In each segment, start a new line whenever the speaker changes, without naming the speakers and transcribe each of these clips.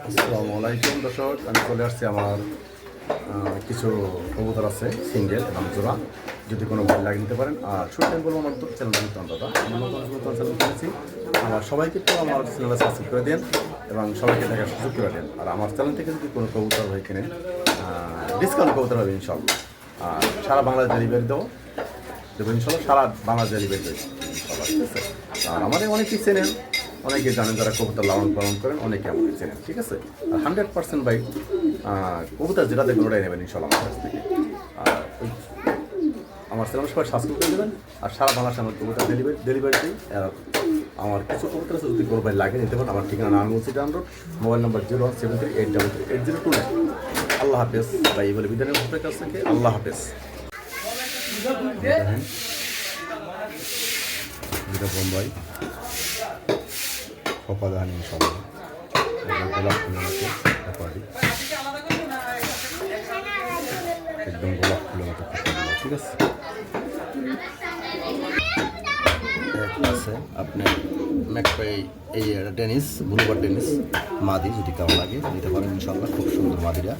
আসসালামু আলাইকুম দর্শক, আমি চলে আসছি। আমার কিছু কবুতর আছে সিঙ্গেল এবং জোড়া, যদি কোনো ভালো লাগে নিতে পারেন। আর ছোট টাইম বলবো, আমার চ্যানেল নতুন দাদা, আমি নতুন চ্যানেল করেছি। আমার সবাইকে তো আমার চ্যানেলে সাবস্ক্রাইব করে দেন এবং সবাইকে দেখার সুযোগ করে দেন। আর আমার চ্যানেল থেকে যদি কোনো কবুতর ভাই কিনেন, ডিসকাউন্ট কবুতর হবে ইনশাল্লাহ। আর সারা বাংলাদেশ ডেলিভারি দেবো ইনশাল্লাহ, সারা বাংলাদেশ ডেলিভারি দেবো ইনশাল্লাহ, ঠিক আছে। আর আমাদের অনেকেই চেনেন, অনেকে জানেন, যারা কবুতর লালন পালন করেন, অনেকে আমাকে চেনেন, ঠিক আছে। আর 100% ভাই কবুতর যেটা দেখবেন ওটাই নেবেন ইনশাল্লাহ আমার কাছ থেকে। আর আমার চ্যানেল সবাই সাবস্ক্রাইব করে দেবেন। আর সারা বাংলাদেশে আমার কবুতর ডেলিভারি দিই। আর আমার কিছু কবুতর আছে, যদি কোনো ভাই লাগে নিতে পারেন। আমার ঠিকানা Narayanganj city road, mobile number 01738338029। আল্লাহ হাফেজ ভাই, এই বলে বিধানের কাছ থেকে আল্লাহ হাফেজ। যেটা বোম্বাই খোপাদান ইনশাল্লাহ, গোলাপ ফুলের মতো ব্যাপারটি, একদম গোলাপ ফুলের মতো খোপাগুলো, ঠিক আছে। আছে আপনার ম্যাকপাই, এই ডেনিস, ব্লুবার ডেনিস মাদি, যদি কেমন লাগে নিতে পারেন ইনশাল্লাহ। খুব সুন্দর মাদিরা,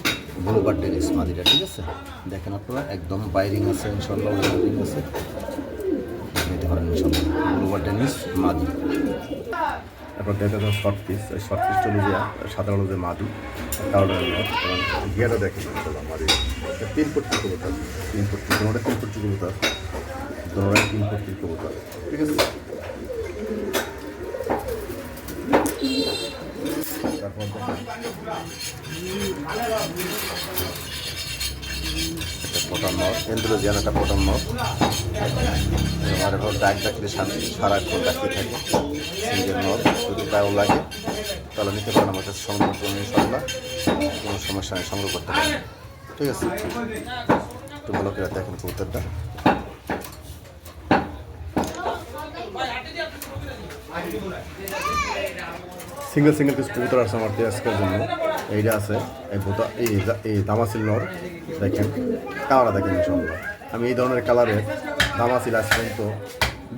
ব্লুবার ডেনিস মাদিরা, ঠিক আছে। দেখেন আপনারা, একদম বাইরিং আছে ইনশাল্লাহ, বাইরিং আছে, নিতে পারেন ইনশাল্লাহ। ব্লুবার ডেনিস মাদি। তারপর দেখা যায় শর্ট পিস, শর্ট পিস চলে যায় সাধারণ যে মাদি, কারোর গিয়াটা দেখেন ইনশাল্লাহ মাদি। 3 ফুট কবুতর, 3 ফুট, দোনোটা 3 ফুট কবুতর, দোনোটাই 3 ফুট কবুতর, ঠিক আছে। তারপর একটা পটান নর, এন্ড্রোজিয়ান একটা পটান নর, আমার এখন ডাক ডাকলে সারাক্ষণ ডাকতে থাকে। সিঙ্গেল নর, যদি গায়েও লাগে তাহলে নিতে পারেন আমার কাছে সংগ্রহ করুন ইনশাল্লাহ, কোনো সমস্যা নেই, সংগ্রহ করতে পারেন, ঠিক আছে। একটু ভালো করে দেখেন কবুতরটা। সিঙ্গেল কিছু কবুতর আছে আমার আজকের জন্য। এইটা আছে এই দামাসিল নর, দেখেন কালারটা দেখেন ইনশাল্লাহ। আমি এই ধরনের কালারের দামাসিল আজ পর্যন্ত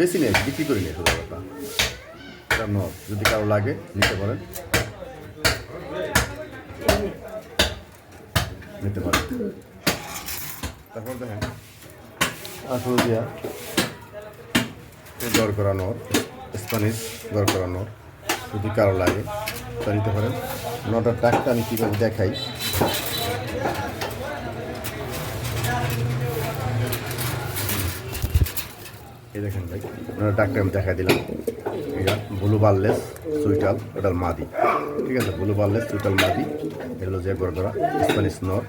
বেশি নেই, বিক্রি করি নিই কথা। এটা নর, যদি কারো লাগে নিতে পারেন, নিতে পারেন। তারপর দেখেন আসলে দিয়া গড় করা নর, স্প্যানিশ গড় করা নর, যদি কারো লাগে তা নিতে পারেন। নটার টাকটা আমি কীভাবে দেখাই, এই দেখেন ভাই, নটার টাকটা আমি দেখাই দিলাম। এটা ব্লু বারলেস সুইটাল, ওটার মাদি, ঠিক আছে। ব্লু বারলেস সুইটাল মাদি, এগুলো যে গড় করা স্প্যানিশ নর,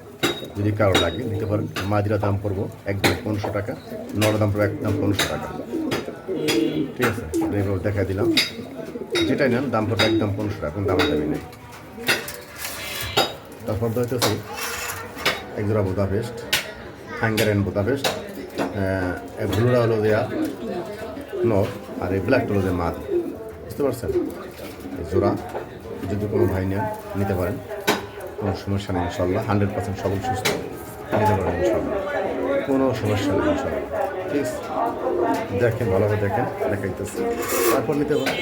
যদি কারো লাগে নিতে পারেন। মাদিরা দাম পড়বো একদম 1500 টাকা, নর দাম পড়বো একদম 1500 টাকা, ঠিক আছে। এইভাবে দেখাই দিলাম, যেটাই নেন দাম পড়বে একদম 1500 টাকা, কোনো দামের দামি নেই। তারপর হইতেছে একজোড়া বোদা পেস্ট, হ্যাঙ্গারেন বোদা পেস্ট, ব্লুরা হলো দেয়া নর, আর এই ব্ল্যাকটা হলো যে মাদ, বুঝতে পারছেন। এই জোড়া যদি কোনো ভাই নেন নিতে পারেন, কোনো সমস্যা নেই ইনশাল্লাহ। 100% সবল সুস্থ, নিতে পারেন ইনশাল্লাহ, কোনো সমস্যা নেই ইনশাল্লাহ, ঠিক আছে। দেখেন ভালোভাবে দেখেন, দেখাইতেছি, তারপর নিতে পারেন।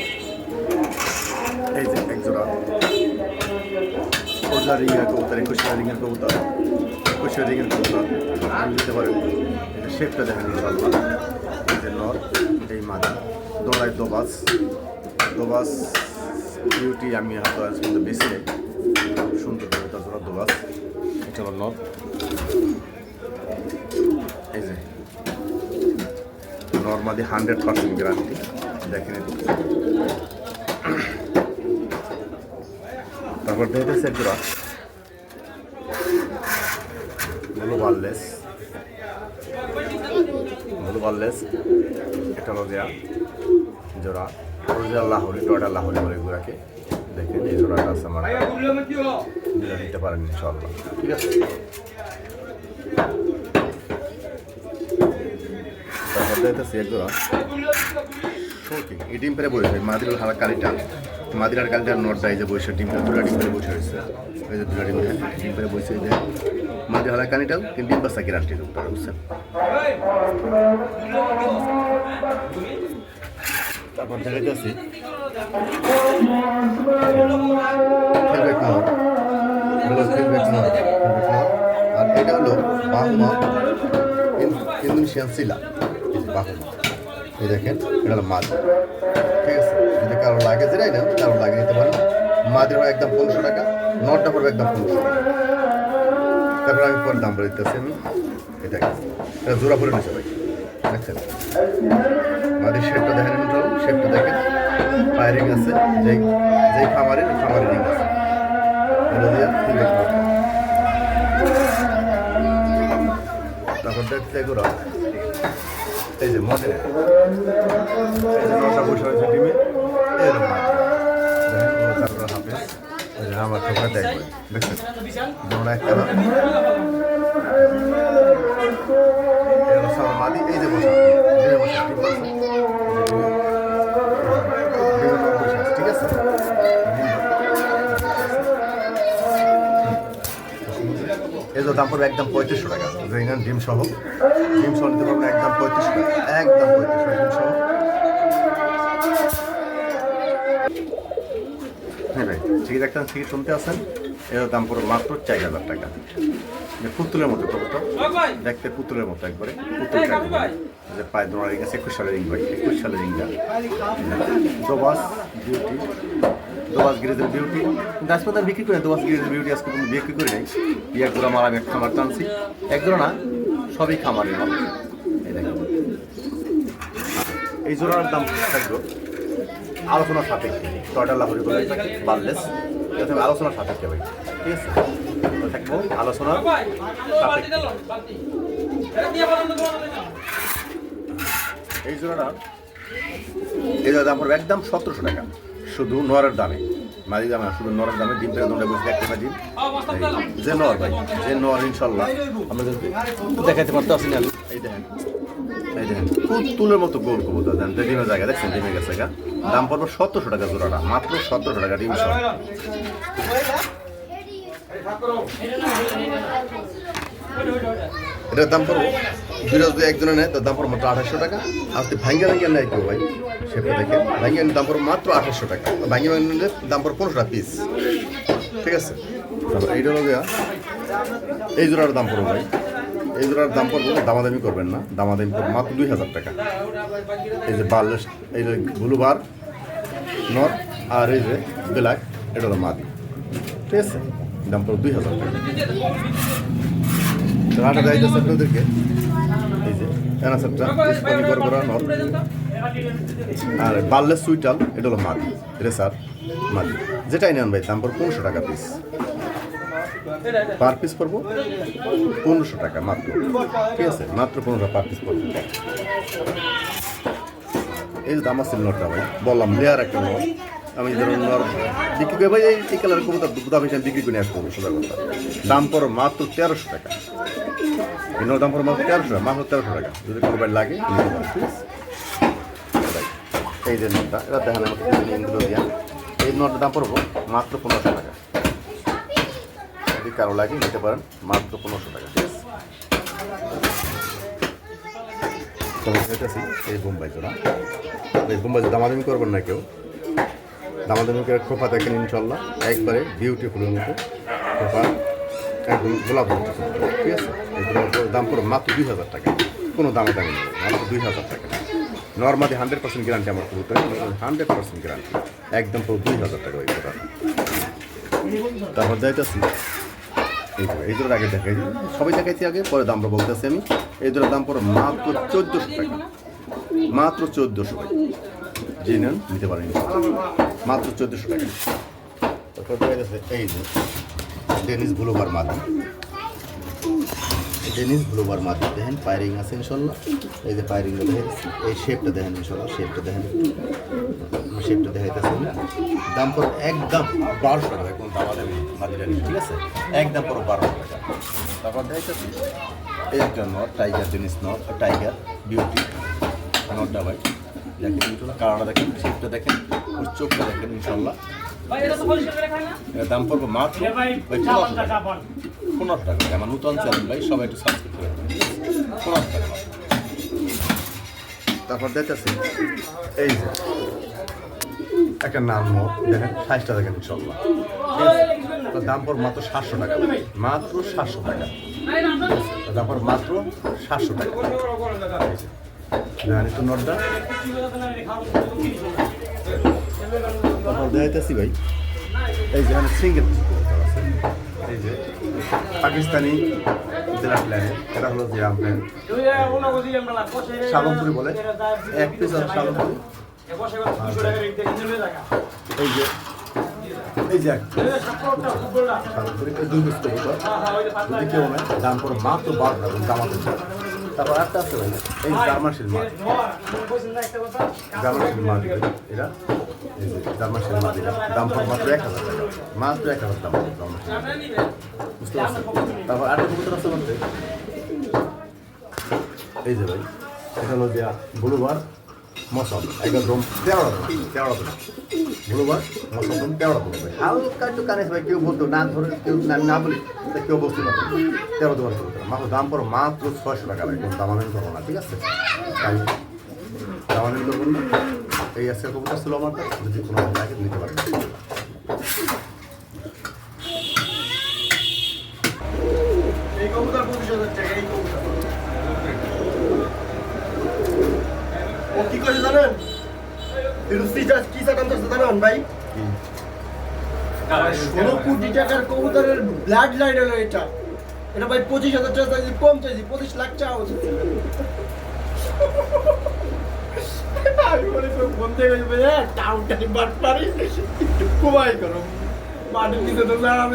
এই যে একজোড়া কোজা রিংয়ের কবুতর, 21 রিংয়ের কবুতর, 21 রিংয়ের কবুতর নিতে পারেন। এটা শেপটা দেখেন ইনশাল্লাহ। এই যে নর, এই মাদি, দোড়ায় দোবাস বিউটি, আমি হয়তো আজ কিন্তু বেশি নেই, সুন্দর কবুতর জোড়া দোবাস। এটা হলো নর, এই যে নর্মালি 100% গ্যারান্টি, দেখেন। তারপর দেখতেছে জোড়া ব্লু বারলেস, এটা হলো দেয়া জোড়া অরিজিনাল লাহোরি, টয়টা লাহোরি বলে এগুলাকে। দেখেন এই জোড়াটা আছে আমার, দিতে পারেন ইনশাল্লাহ, ঠিক আছে। তারপর দেখতেছি এক জোড়া শৌকিং, এই ডিম পেরে বসে মাদির হারা কালিটা, মাদিরার কালিটার নটটা এই যে বসে ডিম পেরে, দুটা ডিম পেরে বসে হয়েছে, এই যে দুটা ডিম পেরে বসে, এই যে মাদি হারা কানিটাল, কিন্তু ডিম বাচ্চা গ্যারান্টি দেবো, বুঝছেন। তারপর দেখা যাচ্ছে বাহুমা ইন্দোনেশিয়ান সিলা, এই যে বাহুমা, এই দেখেন এটা হলো মাদি, ঠিক আছে। যদি কারো লাগে যেটাই না কারো লাগে নিতে পারেন। মাদির হয় একদম 1500 টাকা, নটটা পড়বে একদম 1500 টাকা। তারপরে আমি পরে দাম বলে দিতেছি আমি, এটা জোড়া পরে নিচ্ছে ভাই, দেখছেন মাদির শেপটা দেখেন, শেপটা দেখেন, পায়েরিং আছে, যেই খামারের রিং আছে, তারপর দেখতে এগুলো এই যে মনে এই যে নটা বসে হয়েছে ডিমে এরকম হাফেজ, আমার ঠোকা দেয় দেখছেন যেমন একটা মাদি, এই যে বসা ঠিক আছে। এই দাম পড়বে একদম 3500 টাকা, ডিম সহ নিতে পারবেন একদম 3500 টাকা, একদম 3500 ডিম সহ। হ্যাঁ ভাই ঠিক দেখতেন, ঠিক শুনতে আসেন। এর দাম পড়বে মাত্র 4000 টাকা। পুতুলের মতো কবুতর, দেখতে পুতুলের মতো একবারে, পুতুল পায়ে দোড়া রিং আছে, 21 সালের রিং ভাই, 21 সালের রিংটা দোবাস বিউটি, দোবাস গিরিজের বিউটি। কিন্তু আজকে তো বিক্রি করে দোবাস গিরিজের বিউটি আজকে কোনো বিক্রি করে নেই। এক জোড়া মাল আমি এক খামার টানছি, এক জোড়া না সবই খামারের মাল। এই দেখেন এই জোড়ার দাম থাকবে আলোচনার সাপেক্ষে, টয়টা লাহরি বলে বার্লেস, আলোচনার সাপেক্ষে ভাই, ঠিক আছে। থাকবো আলোচনার সাপেক্ষে। এই জোড়ার দাম পড়বে একদম 1700 টাকা, শুধু নরের দামে, মাঝি দামে শুধু নরের দামে। ডিম থেকে দোনটা বসে একটা ডিম, যে নর ভাই, যে নর ইনশাল্লাহ আমরা দেখাতে পারতে আসি না। এই দেখেন তুলের মতো গোল কবুতর, ডিমের জায়গা দেখছেন, ডিমে গেছে গা। দাম পড়বে 1700 টাকা জোড়াটা, মাত্র 1700 টাকা ডিম সহ। এটার দাম পড়বো যদি একজনে নেয় তার দাম পড়বো মাত্র 2800 টাকা। আজকে ভাঙ্গা নেয় কেউ ভাই, সেটা দেখে ভাঙ্গা দাম পড়বো মাত্র 2800 টাকা, ভাঙ্গি নিলে দাম পড়বো 1500 টাকা পিস, ঠিক আছে। তারপর এইটা হলো এই জোড়ার দাম পড়বো ভাই, এই জোড়ার দাম পড়বো, দামাদামি করবেন না, দামাদামি করবো মাত্র 2000 টাকা। এই যে বার্লেস, এই যে ব্লু বার নর, আর এই যে ব্ল্যাক, এটা হলো মাদি, ঠিক আছে। দাম পড়বো 2000 টাকা। রাটা যাইতেছে আপনাদেরকে, এই যে অ্যানাসেপটা করা নর, আর বার্লেস সুইটাল, এটা হলো মাদি, রেসার মাদি, যেটাই নেন ভাই দাম পড়বো 1500 টাকা পিস, পার পিস পড়বো 1500 টাকা মাত্র, ঠিক আছে, মাত্র 1500 পার পিস পড়বো। এই যে দাম আছে নরটা ভাই, বললাম লেয়ার একটা নর, আমি ধরুন নর বিক্রি করে ভাই এই কালারের কবুতর দাম হিসাবে বিক্রি করে আসবো, সোজা কথা। দাম পড়ো মাত্র 1300 টাকা, এই নর দাম পড়ো মাত্র 1300 টাকা, মাত্র 1300 টাকা। যদি কোনো ভাই লাগে এই যে নরটা, এবার দেখানোর মতো এই নরটার দাম পড়বো মাত্র 1500 টাকা। যদি কারো লাগে নিতে পারেন মাত্র 1500 টাকা, ঠিক আছে। এই বোম্বাই জোড়া, এই বোম্বাই দামাদামি করবেন না কেউ, দামাদামি করে খোপা দেখেন ইনশাল্লাহ একবারে বিউটিফুলের মতো খোপা, একদম গোলাপ, ঠিক আছে। এই দাম পড়বে মাত্র 2000 টাকা, কোনো দামাদামি নেই, মাত্র 2000 টাকা। নর্মালি 100% গ্যারান্টি আমার কবুতর, 100% গ্যারান্টি, একদম পুরো 2000 টাকা ওই জোড়া। তারপর যাইতেছি এই জোড়ার আগে দেখাই, সবাই দেখাইছি আগে, পরে দামটা বলতেছি আমি। এই জোড়ার দাম পড়ে মাত্র 1400 টাকা, মাত্র 1400 টাকা, জি নেন নিতে পারেন মাত্র 1400 টাকা। তারপর দেখা যাচ্ছে এই যে ডেনিস ব্লুবার মাদি, ডেনিস ব্লুবার মাদি দেখেন, পায়রিং আছে ইনশাল্লাহ। এই যে পায়রিংটা দেখেন, এই শেপটা দেখেন ইনশাল্লাহ, শেপটা দেখেন, শেপটা দেখাইতেছে। দাম পড়ো একদম 1200 টাকা, কোনো দামা দেবে মাদিটা নিয়ে, ঠিক আছে, একদম পড়ো 1200 টাকা। তারপর দেখাইতেছি এই একটা নট, টাইগার ডেনিস নট, টাইগার বিউটি নটটা ভাই দেখেন, কালারটা দেখেন, শেপটা দেখেন, ওর চোখটা দেখেন ইনশাল্লাহ। দাম পড়বো মাত্র 1500 টাকা, 1500 টাকা। আমার নতুন চ্যানেল ভাই, সবাই একটু সাবস্ক্রাইব করে 1500 টাকা। তারপর দেখতেছি এই যে একটা নাম দেখেন, সাইজটা দেখেন ইনশাল্লাহ, দাম পড়বো মাত্র 700 টাকা, মাত্র 700 টাকা। তারপর মাত্র 700 টাকা। একটু নটটা তারপর দেখাইতেছি ভাই। এই যে সিঙ্গেল আছে, এই যে পাকিস্তানি জেলা প্ল্যান, এটা হলো যে আপনার শালমপুরি বলে, 1 পিস আর শালমপুরি। এই যে শালমপুরি 2 পিস কবুতর, যদি কেউ নেয় দাম পড়ে মাত্র 12 টাকা দামাতে। তারপর একটা আছে ভাই, এই জার্মানশিল মাছ, জার্মানশিল মাছ এরা, এই যে জার্মানশিল মাছ, দাম পড়ে মাত্র 1000 টাকা, মাত্র 1000 দাম জার্মানশিল, বুঝতে পারছেন? তারপর আরেকটা কবুতর আছে বলতে, এই যে ভাই এটা হলো যে ব্লুবার মশল, একদম 13 ব্লুবার মশল 13 ভাই, হালকা একটু কানে ভাই, কেউ বলতো না ধরে, কেউ না বলি কেউ বসতে পারতো 13 দেওয়ার কবুতর, মাত্র দাম পড়ো মাত্র 600 টাকা লাগে, কোনো দামাদামি করবো না, ঠিক আছে? তাই দামাদামি করবেন না। এই আজকের কবুতর ছিল আমার কাছে, যদি কোনো লাগে নিতে পারেন।
এই কবুতর 25,000 টাকা। এই কবুতর ও কি করে জানেন? কি চাকান করছে জানেন ভাই? 16 কোটি টাকার কবুতরের ব্লাড লাইন হলো এটা। এটা ভাই 25,000 টাকা চাইছি, কম চাইছি, 25 লাখ চাওয়া উচিত ছিল। আমি বলে বন্ধে গেছে ভাই, টাউটারি বাট পারি একটু কমাই করো, মাটির নিচে তো জানা